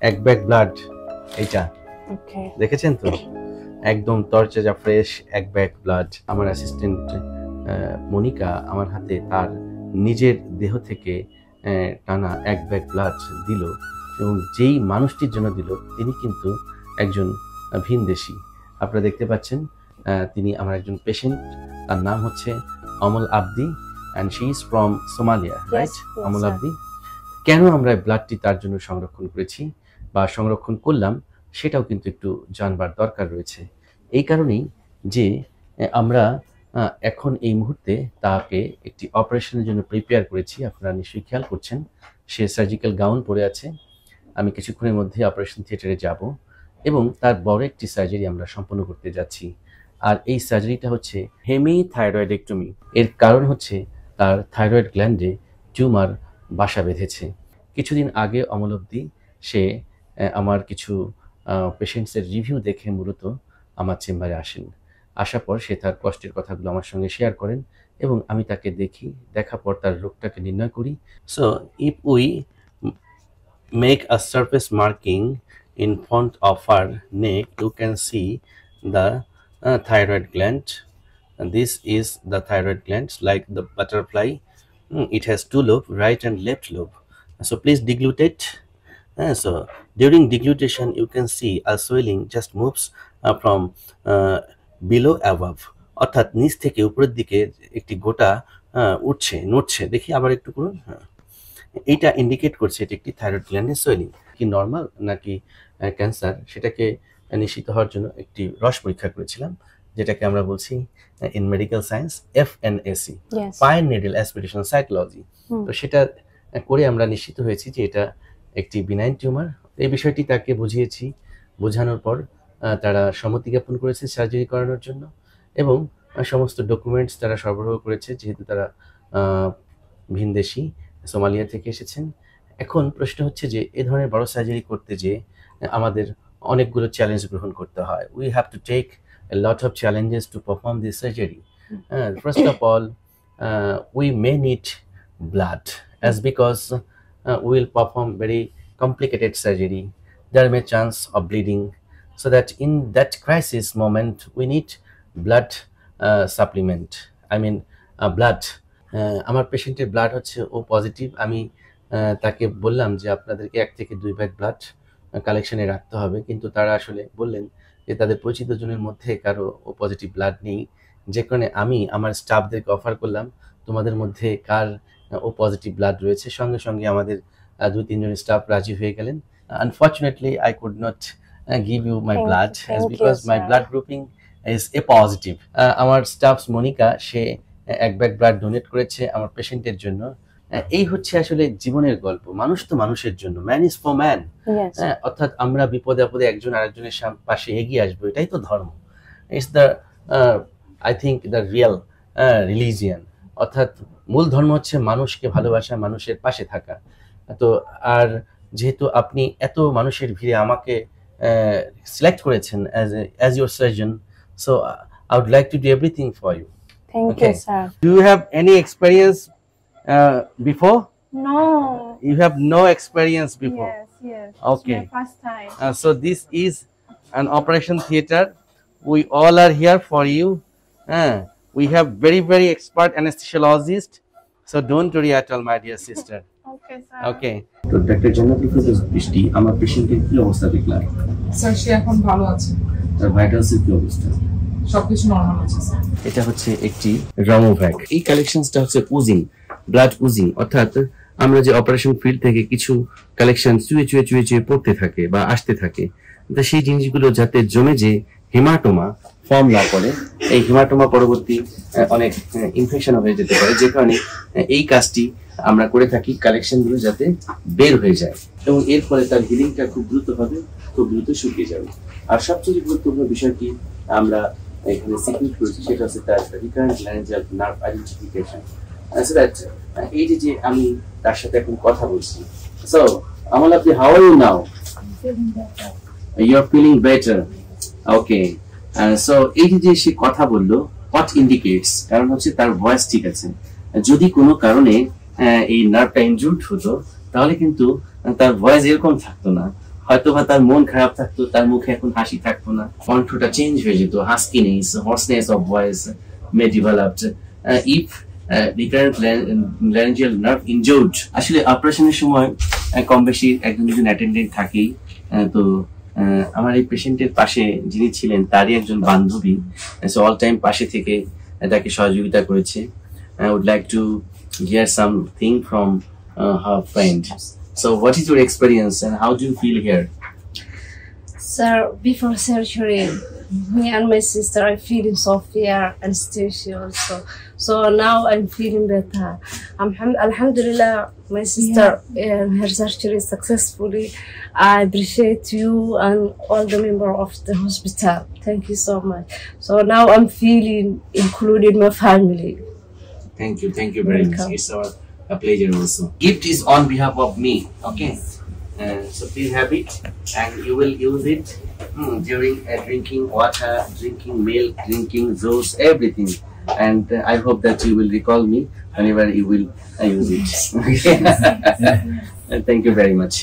এক bag blood এইটা দেখেছেন তো, একদম তরতাজা ফ্রেশ এক ব্যাগ ব্লাড। আমার অ্যাসিস্ট্যান্ট মনিকা আমার হাতে তার নিজের দেহ থেকে টানা এক ব্যাগ ব্লাড দিল, এবং যেই মানুষটির জন্য দিল তিনি কিন্তু একজন ভিনদেশী। আপনারা দেখতে পাচ্ছেন তিনি আমার একজন পেশেন্ট, তার নাম হচ্ছে Amal Abdi and she is from Somalia, right? Amal Abdi. কেন আমরা ব্লাডটি তার জন্য সংরক্ষণ করেছি বা সংরক্ষণ করলাম সেটাও কিন্তু একটু জানবার দরকার রয়েছে। এই কারণেই যে আমরা এখন এই মুহূর্তে তাকে একটি অপারেশনের জন্য প্রিপেয়ার করেছি। আপনারা নিশ্চয়ই খেয়াল করছেন সে সার্জিক্যাল গাউন পরে আছে। আমি কিছুক্ষণের মধ্যে অপারেশন থিয়েটারে যাব এবং তার বড় একটি সার্জারি আমরা সম্পন্ন করতে যাচ্ছি। আর এই সার্জারিটা হচ্ছে হেমিথাইরয়েডেক্টমি। এর কারণ হচ্ছে তার থাইরয়েড গ্ল্যান্ডে টিউমার বাসা বেঁধেছে। কিছুদিন আগে অমল অবধি সে আমার কিছু পেশেন্টসের রিভিউ দেখে মূলত আমার চেম্বারে আসেন। আসার পর সে তার কষ্টের কথাগুলো আমার সঙ্গে শেয়ার করেন এবং আমি তাকে দেখি, দেখার পর তার রোগটাকে নির্ণয় করি। So if we make a surface marking in front of her neck, you can see the thyroid gland. And this is the thyroid gland, like the butterfly. It has two lobes, right and left lobe. So please deglute it. So during deglutition you can see a swelling just moves from below above, অর্থাৎ নিচ থেকে উপরের দিকে একটি গোটা উঠছে, নড়ছে। দেখি আবার একটু করুন। এইটা ইন্ডিকেট করছে এটি একটি থাইরয়েড গ্ল্যান্ডের সোয়েলিং। কি নর্মাল নাকি ক্যান্সার সেটাকে নিশ্চিত হওয়ার জন্য একটি রস পরীক্ষা করেছিলাম, যেটাকে আমরা বলছি in medical science FNAC, fine needle aspiration cytology. তো সেটা করে আমরা নিশ্চিত হয়েছি যে এটা একটি বিনাইন টিউমার। এই বিষয়টি তাকে বুঝিয়েছি, বোঝানোর পর তারা সম্মতি জ্ঞাপন করেছে সার্জারি করানোর জন্য এবং সমস্ত ডকুমেন্টস তারা সরবরাহ করেছে, যেহেতু তারা ভিনদেশী, সোমালিয়া থেকে এসেছেন। এখন প্রশ্ন হচ্ছে যে এ ধরনের বড় সার্জারি করতে যে আমাদের অনেকগুলো চ্যালেঞ্জ গ্রহণ করতে হয়। We have to take a lot of challenges to perform this surgery. First of all, we may need blood, as because we will perform very complicated surgery. There may chance of bleeding, so that in that crisis moment we need blood supplement. I mean blood. আমার পেশেন্টের blood হচ্ছে ও positive. আমি তাকে বললাম যে আপনাদেরকে 1 থেকে 2 bag blood কালেকশনে রাখতে হবে, কিন্তু তারা আসলে বললেন যে তাদের পরিচিত জনের মধ্যে কারো ও পজিটিভ ব্লাড নেই, যে কারণে আমি আমার স্টাফদেরকে অফার করলাম তোমাদের মধ্যে কার ও পজিটিভ ব্লাড রয়েছে। সঙ্গে সঙ্গে আমাদের 2-3 জন স্টাফ রাজি হয়ে গেলেন। Unfortunately I could not give you my blood as because my blood grouping is A positive. আমার স্টাফ মনিকা সে 1 ব্যাগ ব্লাড ডোনেট করেছে আমার পেশেন্টের জন্য। এই হচ্ছে আসলে জীবনের গল্প। মানুষ তো মানুষের জন্য, ম্যান ইজ ফর ম্যান। অর্থাৎ আমরা বিপদে আপদে একজন আরেকজনের পাশে এগিয়ে আসবো, এটাই তো ধর্ম। It's the I think the real religion. অর্থাৎ মূল ধর্ম হচ্ছে মানুষকে ভালোবাসা, মানুষের পাশে থাকা। তো আর যেহেতু আপনি এত মানুষের ভিড়ে আমাকে সিলেক্ট করেছেন as your surgeon, so I would like to do everything for you. Thank you, sir. Do you have any experience before? No. You have no experience before? Yes. Okay. It's my first time. So this is an operation theater. We all are here for you. We have very expert anesthesiologist. So don't worry at all, my dear sister. Okay, sir. Okay. তো doctor Jannatul Ferdous বৃষ্টি আমার পেশেন্টের কি অবস্থা দেখলাম? Sir সে এখন ভালো আছে। তার ভাইটালসের কি অবস্থা? সবকিছু নরমাল আছে স্যার। এটা হচ্ছে একটি রমোভ্যাক। এই কালেকশনসটা হচ্ছে উজিং, ব্লাড উজিং, অর্থাৎ আমরা যে অপারেশন ফিল্ড থেকে কিছু কালেকশন চুয়ে পড়তে থাকে বা আসতে থাকে, সেই জিনিসগুলো যাতে জমে যে হেমাটোমা ফর্ম না করে, এই হেমাটোমা পরবর্তী অনেক ইনফেকশন হয়ে যেতে পারে, যে কারণে এই কাজটি আমরা করে থাকি কালেকশনগুলো যাতে বের হয়ে যায় এবং এর ফলে তার হিলিংটা খুব দ্রুত হবে, খুব দ্রুত শুকিয়ে যাবে। আর সবচেয়ে গুরুত্বপূর্ণ বিষয়টি আমরা এখানে সিকিউর করেছি, সেটা হচ্ছে তার recurrent laryngeal nerve identification. So that এই যে আমি তার সাথে এখন কথা বলছি। So Amal Abdi, how are you now? Feeling better. You're feeling better. Okay. So এই যে সে কথা বললো, what indicates? কারণ হচ্ছে তার ভয়েস ঠিক আছে। যদি কোনো কারণে এই নার্ভটা ইনজুর্ড হতো তাহলে কিন্তু তার ভয়েস এরকম থাকতো না, হয়তো বা তার মন খারাপ থাকতো, তার মুখে এখন হাসি থাকতো না, কণ্ঠটা চেঞ্জ হয়ে যেত, হাস্কিনেস, hoarseness of voice may developed if recurrent laryngeal nerve injured. আসলে অপারেশনের সময় কম বেশি একজন দুজন অ্যাটেন্ডেন্ট থাকেই। তো আমার এই পেশেন্টের পাশে যিনি ছিলেন তারই একজন বান্ধবী, সো অল টাইম পাশে থেকে তাকে সহযোগিতা করেছে। I would like to hear something from her friend. So what is your experience and how do you feel here? Sir, before surgery, me and my sister are feeling so fear and anesthesia also. So now I'm feeling better. Alhamdulillah, my sister her surgery successfully. I appreciate you and all the members of the hospital. Thank you so much. So now I'm feeling included my family. Thank you very much. It's a pleasure also. Gift is on behalf of me, okay? So please have it, and you will use it during drinking water, drinking milk, drinking juice, everything. And I hope that you will recall me whenever you will use it. Okay? Thank you very much.